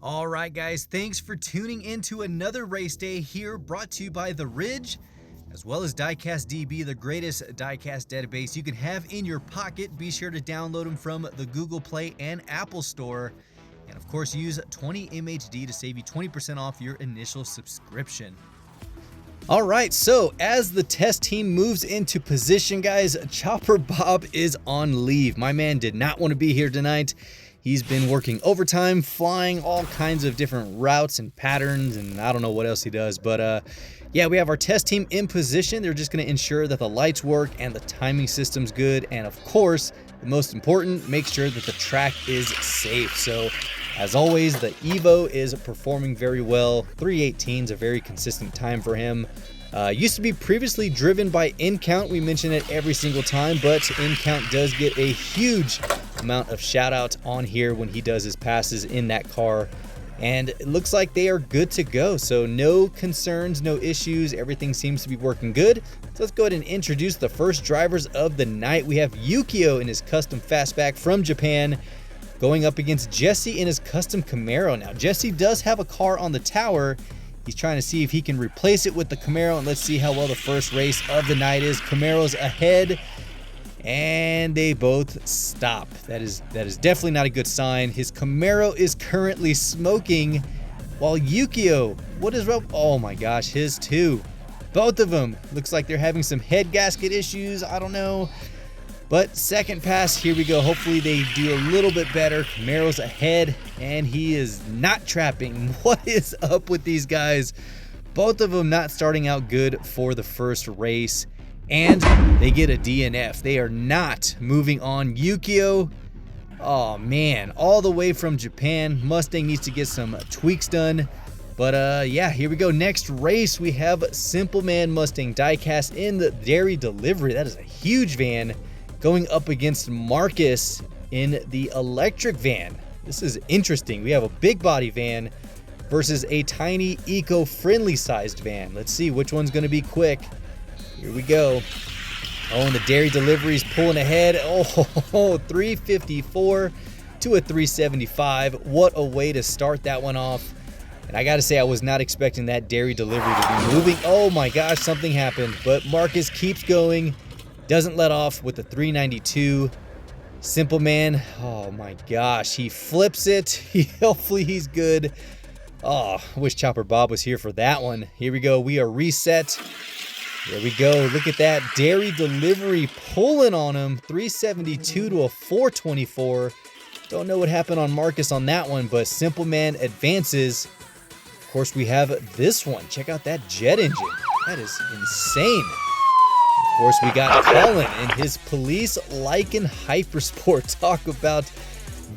All right, guys, thanks for tuning in to another race day here, brought to you by The Ridge, as well as Diecast DB, the greatest diecast database you can have in your pocket. Be sure to download them from the Google Play and Apple Store. And of course, use 20MHD to save you 20% off your initial subscription. All right, so as the test team moves into position, guys, Chopper Bob is on leave. My man did not want to be here tonight. He's been working overtime, flying all kinds of different routes and patterns, and I don't know what else he does. But yeah, we have our test team in position. They're just going to ensure that the lights work and the timing system's good. And of course, the most important, make sure that the track is safe. So as always, the Evo is performing very well. 3:18 is a very consistent time for him. Used to be previously driven by InCount. We mention it every single time, but InCount does get a huge amount of shout outs on here when he does his passes in that car. And it looks like they are good to go. So no concerns, no issues. Everything seems to be working good. So let's go ahead and introduce the first drivers of the night. We have Yukio in his custom fastback from Japan, going up against Jesse in his custom Camaro. Now, Jesse does have a car on the tower. He's trying to see if he can replace it with the Camaro, and let's see how well the first race of the night is. Camaro's ahead, and they both stop. That is definitely not a good sign. His Camaro is currently smoking, while Yukio, what is wrong? Oh my gosh, his too. Both of them. Looks like they're having some head gasket issues. I don't know. But second pass, here we go. Hopefully they do a little bit better. Camaro's ahead, and he is not trapping. What is up with these guys? Both of them not starting out good for the first race, and they get a DNF. They are not moving on. Yukio, oh man, all the way from Japan. Mustang needs to get some tweaks done. But yeah, here we go. Next race, we have Simple Man Mustang Diecast in the dairy delivery. That is a huge van, going up against Marcus in the electric van. This is interesting. We have a big body van versus a tiny eco-friendly sized van. Let's see which one's going to be quick. Here we go. Oh, and the dairy delivery is pulling ahead. Oh, 354 to a 375. What a way to start that one off. And I got to say, I was not expecting that dairy delivery to be moving. Oh my gosh, something happened. But Marcus keeps going. Doesn't let off with the 392. Simple Man, oh my gosh, he flips it. Hopefully he's good. Oh, I wish Chopper Bob was here for that one. Here we go, we are reset. There we go, look at that. Dairy delivery pulling on him. 372 to a 424. Don't know what happened on Marcus on that one, but Simple Man advances. Of course, we have this one. Check out that jet engine. That is insane. Of course, we got Colin in his Police Lycan Hypersport. Talk about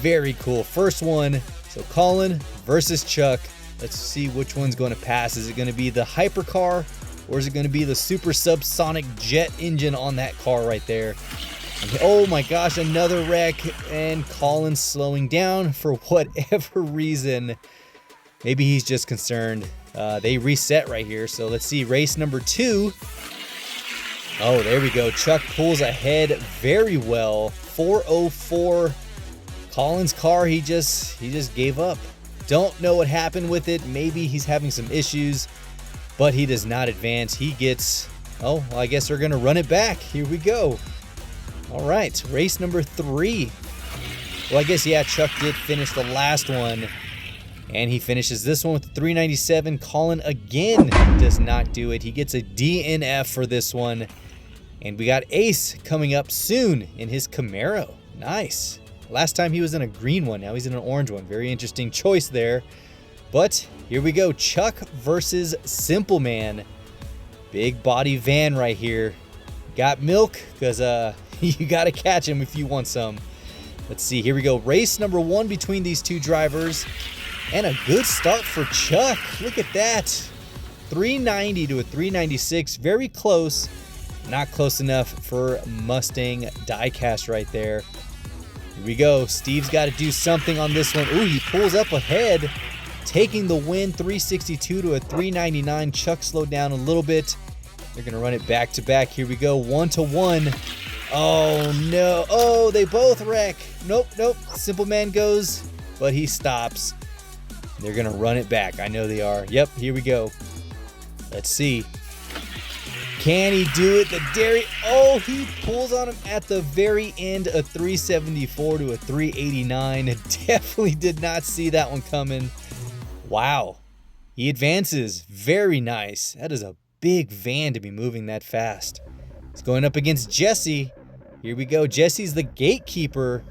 very cool. First one, so Colin versus Chuck. Let's see which one's going to pass. Is it going to be the hypercar, or is it going to be the super subsonic jet engine on that car right there? And, oh my gosh, another wreck, and Colin's slowing down for whatever reason. Maybe he's just concerned. They reset right here, so let's see, race number 2. Oh, there we go. Chuck pulls ahead very well. 404. Colin's car, he just gave up. Don't know what happened with it. Maybe he's having some issues, but he does not advance. He gets, oh, well, I guess they're going to run it back. Here we go. All right, race number 3. Well, I guess, yeah, Chuck did finish the last one, and he finishes this one with the 397. Colin again does not do it. He gets a DNF for this one. And we got Ace coming up soon in his Camaro. Nice. Last time he was in a green one. Now he's in an orange one. Very interesting choice there. But here we go. Chuck versus Simple Man. Big body van right here. Got milk? Because you got to catch him if you want some. Let's see. Here we go. Race number 1 between these two drivers. And a good start for Chuck. Look at that. 390 to a 396. Very close. Not close enough for Mustang Diecast right there. Here we go. Steve's got to do something on this one. Ooh, he pulls up ahead, taking the win. 362 to a 399. Chuck slowed down a little bit. They're going to run it back to back. Here we go. 1-1. Oh, no. Oh, they both wreck. Nope. Simple Man goes, but he stops. They're going to run it back. I know they are. Yep, here we go. Let's see. Can he do it? The dairy. Oh, he pulls on him at the very end. A 374 to a 389. Definitely did not see that one coming. Wow. He advances. Very nice. That is a big van to be moving that fast. It's going up against Jesse. Here we go. Jesse's the gatekeeper.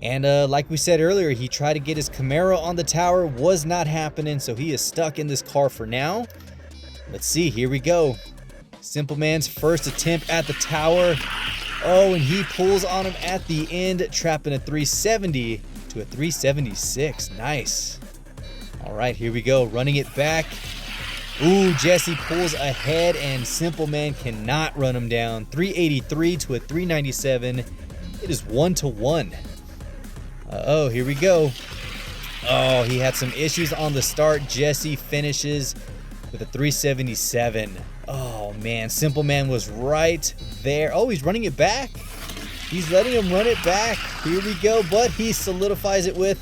And like we said earlier, he tried to get his Camaro on the tower. Was not happening, so he is stuck in this car for now. Let's see. Here we go. Simple Man's first attempt at the tower. Oh, and he pulls on him at the end, trapping a 370 to a 376. Nice. All right, here we go. Running it back. Ooh, Jesse pulls ahead, and Simple Man cannot run him down. 383 to a 397. It is 1-1. Uh-oh, here we go. Oh, he had some issues on the start. Jesse finishes with a 377. Oh, man. Simple Man was right there. Oh, he's running it back. He's letting him run it back. Here we go. But he solidifies it with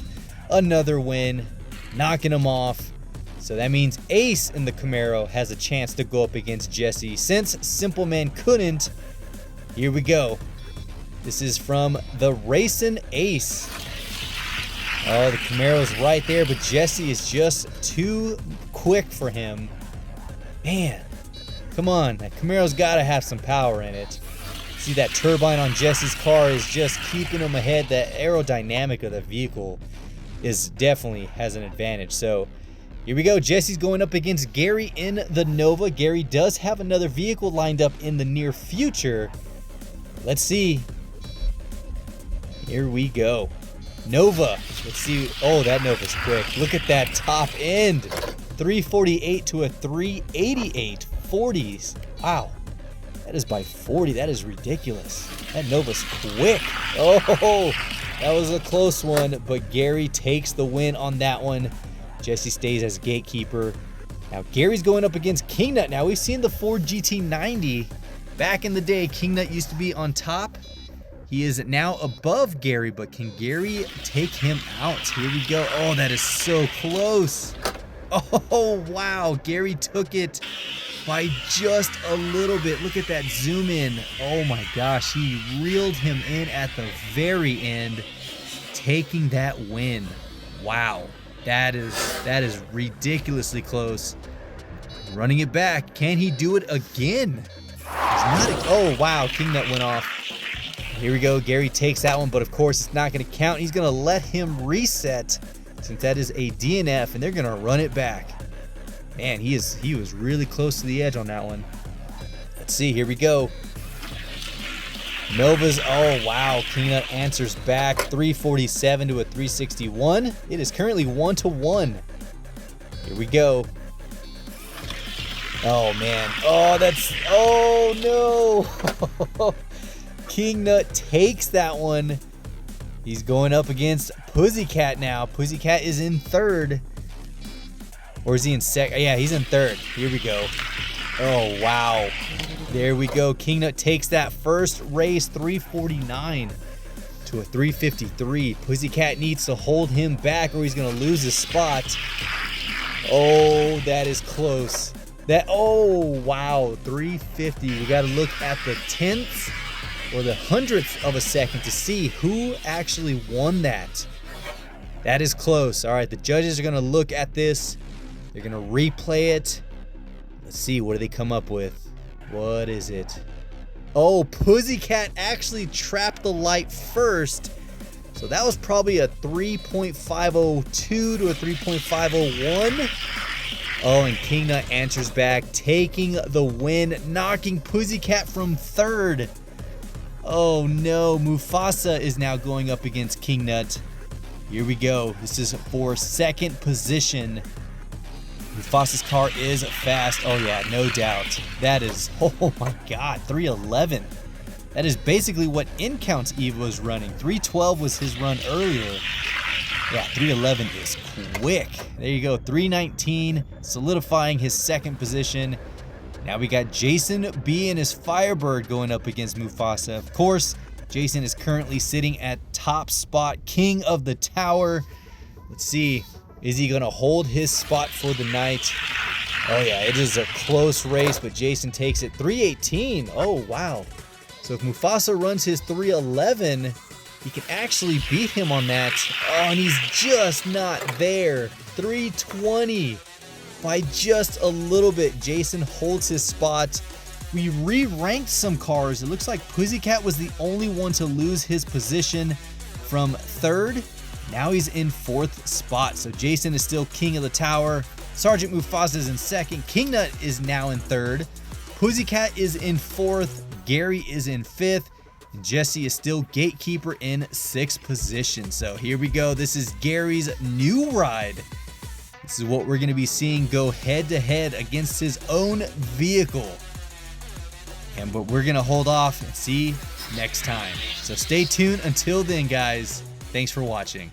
another win, knocking him off. So that means Ace in the Camaro has a chance to go up against Jesse. Since Simple Man couldn't, here we go. This is from the Racing Ace. Oh, the Camaro's right there, but Jesse is just too quick for him. Man, come on. That Camaro's got to have some power in it. See, that turbine on Jesse's car is just keeping him ahead. The aerodynamic of the vehicle is definitely has an advantage. So here we go. Jesse's going up against Gary in the Nova. Gary does have another vehicle lined up in the near future. Let's see. Here we go. Nova. Let's see. Oh, that Nova's quick. Look at that top end. 348 to a 388. 40s. Wow. That is by 40. That is ridiculous. That Nova's quick. Oh, that was a close one, but Gary takes the win on that one. Jesse stays as gatekeeper. Now, Gary's going up against Kingnut. Now, we've seen the Ford GT90. Back in the day, Kingnut used to be on top. He is now above Gary, but can Gary take him out? Here we go. Oh, that is so close. Oh, wow. Gary took it by just a little bit. Look at that zoom in. Oh my gosh, he reeled him in at the very end, taking that win. Wow, that is ridiculously close. Running it back. Can he do it again? Oh wow, Kingnut went off. Here we go. Gary takes that one, but of course it's not going to count. He's going to let him reset since that is a DNF, and they're going to run it back. Man, he was really close to the edge on that one. Let's see. Here we go. Nova's. Oh wow. Kingnut answers back. 347 to a 361. It is currently 1-1. Here we go. Oh man. Oh, that's. Oh no. Kingnut takes that one. He's going up against Pussycat now. Pussycat is in third. Or is he in second? Yeah, he's in third. Here we go. Oh, wow. There we go. Kingnut takes that first race, 349 to a 353. Pussycat needs to hold him back or he's going to lose his spot. Oh, that is close. Oh, wow. 350. We got to look at the tenths or the hundredth of a second to see who actually won that. That is close. All right, the judges are going to look at this. They're going to replay it. Let's see, what do they come up with? What is it? Oh, Pussycat actually trapped the light first. So that was probably a 3.502 to a 3.501. Oh, and Kingnut answers back, taking the win, knocking Pussycat from third. Oh no, Mufasa is now going up against Kingnut. Here we go. This is for second position. Mufasa's car is fast. Oh yeah, no doubt. That is, oh my god, 311. That is basically what InCount's Eve was running. 312 was his run earlier. Yeah, 311 is quick. There you go, 319, solidifying his second position. Now we got Jason B and his Firebird going up against Mufasa. Of course, Jason is currently sitting at top spot, king of the tower. Let's see. Is he going to hold his spot for the night? Oh yeah, it is a close race, but Jason takes it 3:18. Oh wow. So if Mufasa runs his 3:11, he can actually beat him on that. Oh, and he's just not there. 3:20. By just a little bit, Jason holds his spot. We re-ranked some cars. It looks like Pussycat was the only one to lose his position from 3rd. Now he's in 4th spot. So Jason is still king of the tower. Sergeant Mufasa is in 2nd. King Nut is now in 3rd. Pussycat is in 4th. Gary is in 5th. And Jesse is still gatekeeper in 6th position. So here we go. This is Gary's new ride. This is what we're going to be seeing go head to head against his own vehicle. But we're going to hold off and see next time. So stay tuned until then, guys. Thanks for watching.